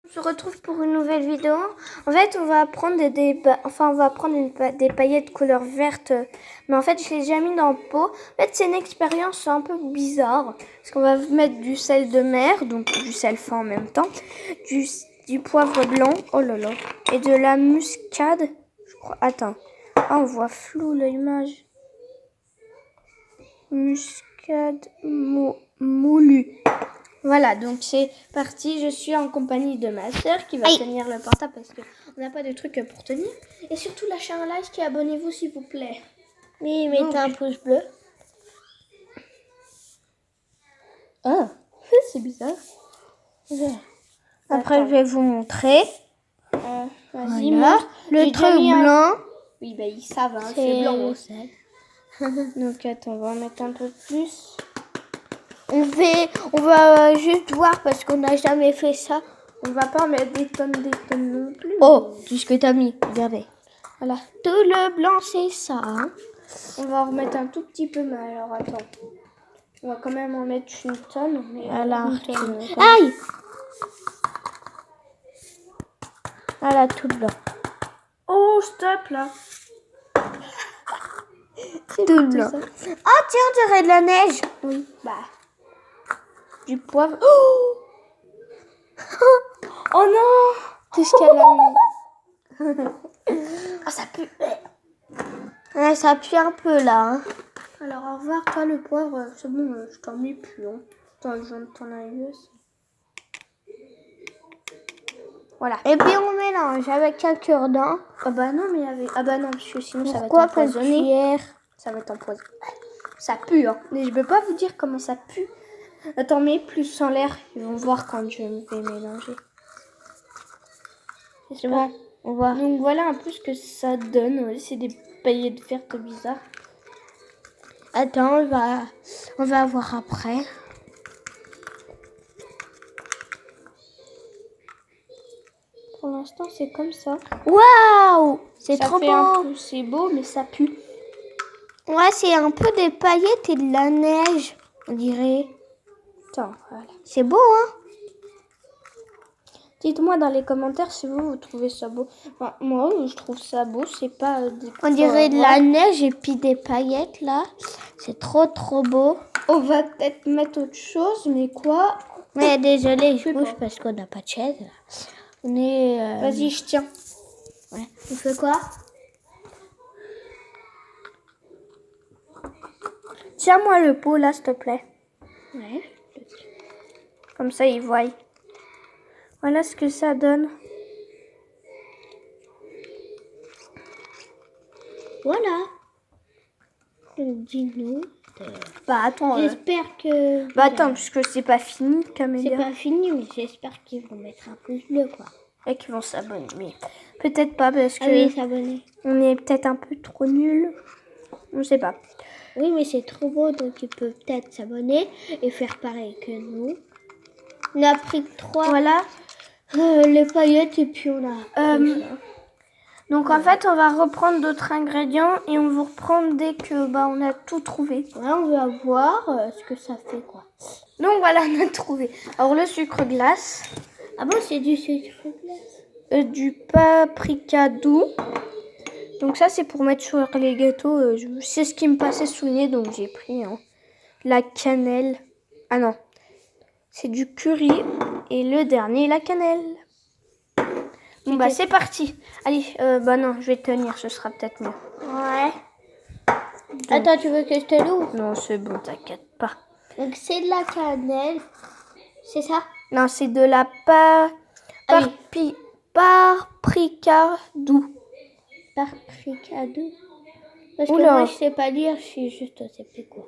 On se retrouve pour une nouvelle vidéo. En fait, on va prendre des paillettes couleur verte. Mais en fait, je les ai déjà mis dans le pot. En fait, c'est une expérience un peu bizarre. Parce qu'on va mettre du sel de mer, donc du sel fin en même temps. Du poivre blanc, oh là là. Et de la muscade, je crois. Attends. Ah, on voit flou l'image. Muscade moulu. Voilà, donc c'est parti. Je suis en compagnie de ma soeur qui va tenir le portable parce qu'on n'a pas de truc pour tenir. Et surtout, lâchez un like et abonnez-vous s'il vous plaît. Oui, mettez un pouce bleu. Ah, c'est bizarre. Après, Attends. je vais vous montrer. Vas-y, Voilà. montre. Le J'ai truc déjà mis blanc. Oui, bah ils savent, hein, c'est blanc. le Hein. sel. Donc attends, on va en mettre un peu plus. On va juste voir parce qu'on n'a jamais fait ça. On va pas en mettre des tonnes non plus. Oh, tout ce que t'as mis. Regardez. Voilà. Tout le blanc, c'est ça. Hein. On va en remettre un tout petit peu, mais alors attends. On va quand même en mettre une tonne. Mais Voilà. une tonne, Aïe! Voilà, tout blanc. Oh, stop là. Tout blanc. Oh, tiens, on dirait de la neige. Oui, bah. Du poivre. Oh, oh non! Tout ce qu'elle a mis. Ah, ça pue. Ouais, ça pue un peu là. Hein. Alors, au revoir, toi, le poivre. C'est bon, je t'en mets plus. Hein. Attends, je viens de t'en aller aussi. Voilà. Et puis on mélange avec quelques cure-dents. Ah bah non, mais avec... Ah bah non, parce que sinon ça va être Pourquoi pas une empoisonné. cuillère? Ça va être empoisonné. Ça pue, hein. Mais je peux pas vous dire comment ça pue. Attends, mais plus en l'air. Ils vont voir quand je vais mélanger. C'est bon, on voit. Donc voilà un peu ce que ça donne. Ouais, c'est des paillettes vertes bizarres. Attends, on va voir après. Pour l'instant, c'est comme ça. Waouh! C'est Ça trop fait un beau. peu, c'est beau, mais ça pue. Ouais, c'est un peu des paillettes et de la neige, on dirait. Attends, voilà. C'est beau, hein? Dites-moi dans les commentaires si vous trouvez ça beau. Enfin, moi, je trouve ça beau. C'est pas des On dirait de la neige et puis des paillettes, là. C'est trop beau. On va peut-être mettre autre chose, mais quoi? Mais désolé, je sais bouge pas. parce qu'on n'a pas de chaise. On est... Vas-y, je tiens. Ouais. On fait quoi? Tiens-moi le pot là, s'il te plaît. Ouais. Comme ça, ils voient. Voilà ce que ça donne. Voilà. Dis-nous. Bah attends. J'espère que... Bah attends, puisque c'est pas fini, C'est Camélia. pas fini, mais j'espère qu'ils vont mettre un pouce bleu, quoi. Et qu'ils vont s'abonner. Mais peut-être pas parce que Ah oui, s'abonner. on est peut-être un peu trop nuls. On sait pas. Oui, mais c'est trop beau, donc ils peuvent peut-être s'abonner et faire pareil que nous. On a pris 3 Voilà. les paillettes et puis on a... Donc en fait, on va reprendre d'autres ingrédients et on vous reprend dès que on a tout trouvé. Ouais, on va voir ce que ça fait, quoi. Donc voilà, on a trouvé. Alors le sucre glace, Ah bon, c'est du sucre glace. du paprika doux. Donc ça, c'est pour mettre sur les gâteaux. C'est ce qui me passait sous le nez, donc j'ai pris la cannelle. Ah non, c'est du curry. Et le dernier, la cannelle. Bon bah c'est parti. Allez, bah non, je vais tenir, ce sera peut-être mieux. Ouais. Attends, tu veux que je te l'ouvre? Non, c'est bon, t'inquiète pas. Donc c'est de la cannelle. C'est ça? Non, c'est de la paprika doux. Paprika doux. Parce que Oula. moi, je sais pas lire, je suis juste au CP, quoi.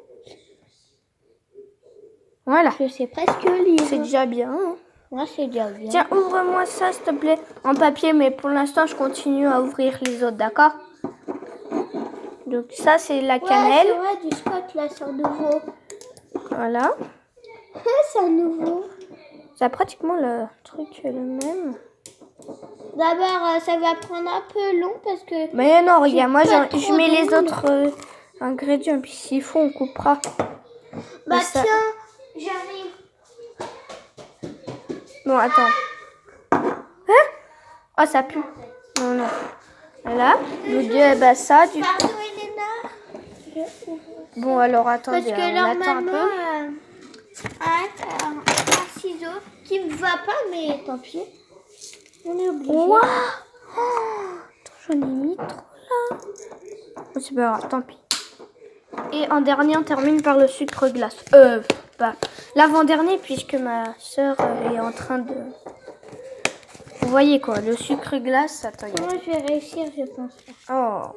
Voilà. Je sais presque lire. C'est déjà bien. Hein. Moi, c'est déjà bien. Tiens, ouvre-moi ça, s'il te plaît, en papier, mais pour l'instant, je continue à ouvrir les autres, d'accord? Donc ça, c'est la Ouais, cannelle. c'est vrai, du scotch, là, c'est un nouveau. Voilà. C'est un nouveau. C'est pratiquement le truc le même. D'abord, ça va prendre un peu long parce que... Mais non, regarde, moi, pas je trop mets les de autres ingrédients, puis s'il faut, on coupera. Bah Mais ça- tiens, j'arrive. Bon, attends. Oh, ça pue. Non, non. Voilà. Donc, bah, ça, du coup. Pardon, Elena. Bon, alors, attendez. Parce que on attend un normalement, peu. un ciseau qui me va pas, mais tant pis. On est obligé. Waouh! Oh, j'en ai mis trop là. Oh, c'est pas grave, tant pis. Et en dernier, on termine par le sucre glace. Bah, l'avant-dernier, puisque ma soeur est en train de... Vous voyez quoi, le sucre glace, attendez. Moi, je vais réussir, je pense. Oh.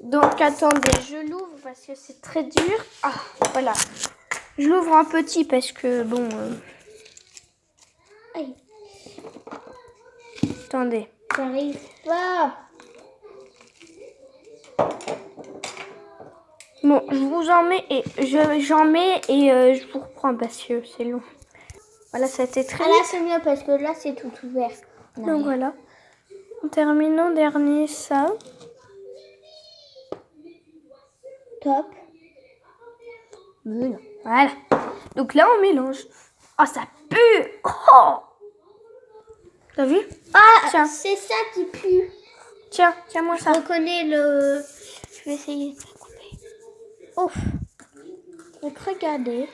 Donc, attendez, je l'ouvre parce que c'est très dur. Ah, voilà. Je l'ouvre en petit parce que, bon... Aïe, Attendez. j'arrive pas. Bon, je vous en mets et j'en mets et je vous reprends parce que c'est long. Voilà, ça a été très Ah là, c'est mieux parce que là, c'est tout ouvert. Donc voilà. On termine en dernier ça. Top. Voilà. Donc là, on mélange. Oh, ça pue! Oh! T'as vu? Ah, Tiens. c'est ça qui pue. Tiens, tiens-moi Je ça. reconnais le... Je vais essayer de la couper. Ouf. Donc, regardez.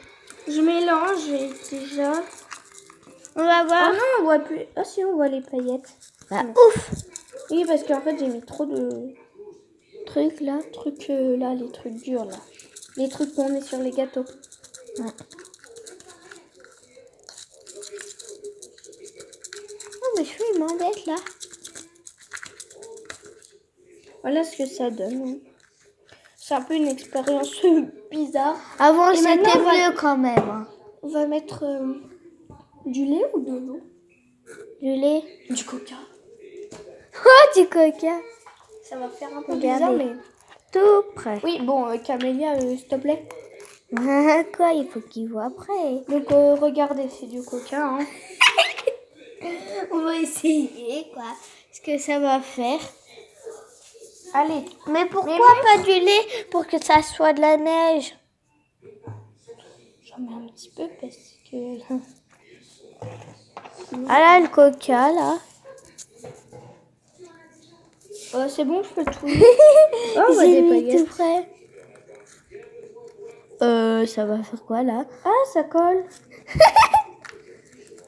Je mélange et déjà... On va Oh voir. non, on voit plus. Ah si, on voit les paillettes. Ah, Non. ouf. Oui, parce qu'en fait, j'ai mis trop de trucs là. Trucs là, les trucs durs là. Les trucs qu'on met sur les gâteaux. Ouais. Oh, mes cheveux, ils m'embêtent là. Voilà ce que ça donne. Hein. C'est un peu une expérience bizarre. Avant, Et c'était maintenant, on va- mieux quand même. Hein. On va mettre du lait ou de l'eau? Du lait. Du coca. Oh, du coca. Ça va faire un peu Regardez. bizarre, mais... Tout prêt. Oui, bon, Camélia, s'il te plaît. Quoi, il faut qu'il voit après. Donc, regardez, c'est du coca, hein. On va essayer, quoi. Ce que ça va faire. Allez. Mais pourquoi pas du lait pour que ça soit de la neige? J'en mets un petit peu parce que... Ah là, le coca, là. c'est bon, je peux tout. Oh, on voit J'ai des mis paillettes. tout prêt. Ça va faire quoi, là? Ah, ça colle.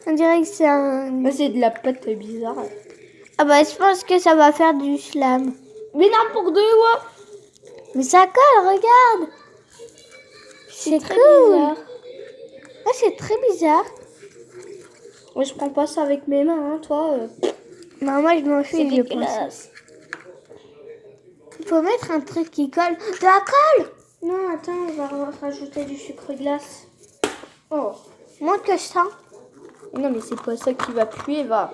On dirait que c'est un... C'est de la pâte bizarre. Ah bah, je pense que ça va faire du slam. Mais n'importe quoi. Mais ça colle, regarde. C'est très cool. bizarre. Ah, c'est très bizarre. Moi, je prends pas ça avec mes mains, hein, toi. Non, moi, je m'en C'est fiche, je pense. dégueulasse. Il faut mettre un truc qui colle. De la colle. Non, attends, on va rajouter du sucre glace. Oh. Montre que je sens. Non, mais c'est pas ça qui va puer, va.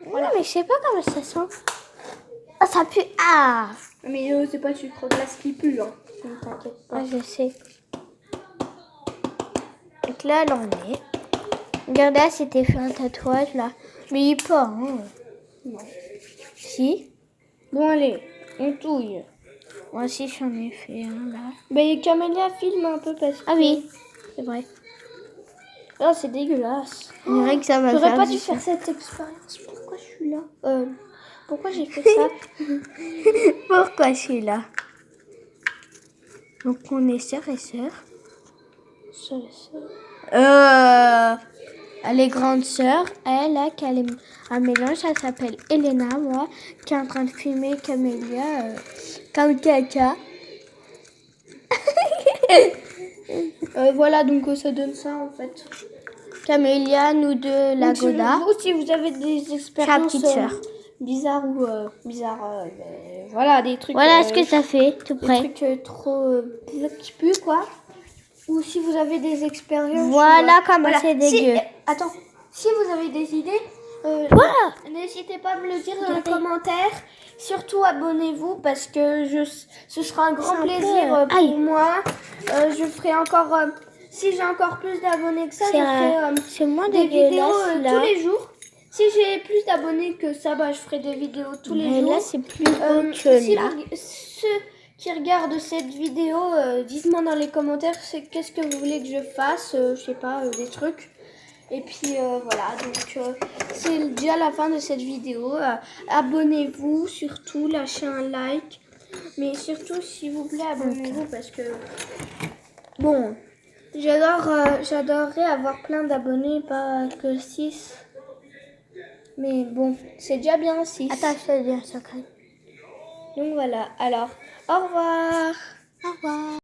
Voilà. Mais je sais pas comment ça sent. Ah, ça pue. Ah, Mais c'est pas le sucre glace qui pue, hein. Ne t'inquiète pas. ah, je sais. Donc là, elle en est. Regardez, elle s'était fait un tatouage là. Mais il est pas, hein. Non. Si. Bon, allez, on touille. Moi aussi, j'en ai fait un là. Mais Camélia filme un peu parce que... Ah oui, c'est vrai. Oh, c'est dégueulasse. On dirait que ça va J'aurais faire pas du dû sang. faire cette expérience. Pourquoi je suis là Pourquoi j'ai fait ça? Pourquoi je suis là? Donc on est sœurs et sœurs. Elle est grande sœur. Elle a un mélange. Elle s'appelle Elena. Moi qui est en train de filmer Camélia comme caca. Voilà, donc ça donne ça en fait. Camélia, nous deux, la Donc, si Goda. vous aussi, vous avez des expériences petite sœur. bizarres ou voilà, des trucs. Voilà ce que ça fait, tout des près. trucs trop bizarres qui puent, quoi. Ou si vous avez des expériences. Voilà ou, comment c'est dégueu. Attends, si vous avez des idées, Voilà. n'hésitez pas à me le dire dans les commentaires. Surtout abonnez-vous parce que ce sera un grand C'est un peu, plaisir pour aïe. moi. Je ferai encore, si j'ai encore plus d'abonnés que ça, je ferai C'est moins des vidéos dégueulasse là. tous les jours. Si j'ai plus d'abonnés que ça, bah, je ferai des vidéos tous les Mais jours. là, c'est plus beau que Si là. ceux qui regardent cette vidéo, dites-moi dans les commentaires qu'est-ce que vous voulez que je fasse, je sais pas, des trucs. Et puis voilà, donc c'est déjà la fin de cette vidéo. Abonnez-vous surtout, lâchez un like. Mais surtout, s'il vous plaît, abonnez-vous parce que... Bon, j'adorerais avoir plein d'abonnés, pas que 6. Mais bon, c'est déjà bien 6. Attends, je te dis un secret. Donc voilà, alors, au revoir. Au revoir.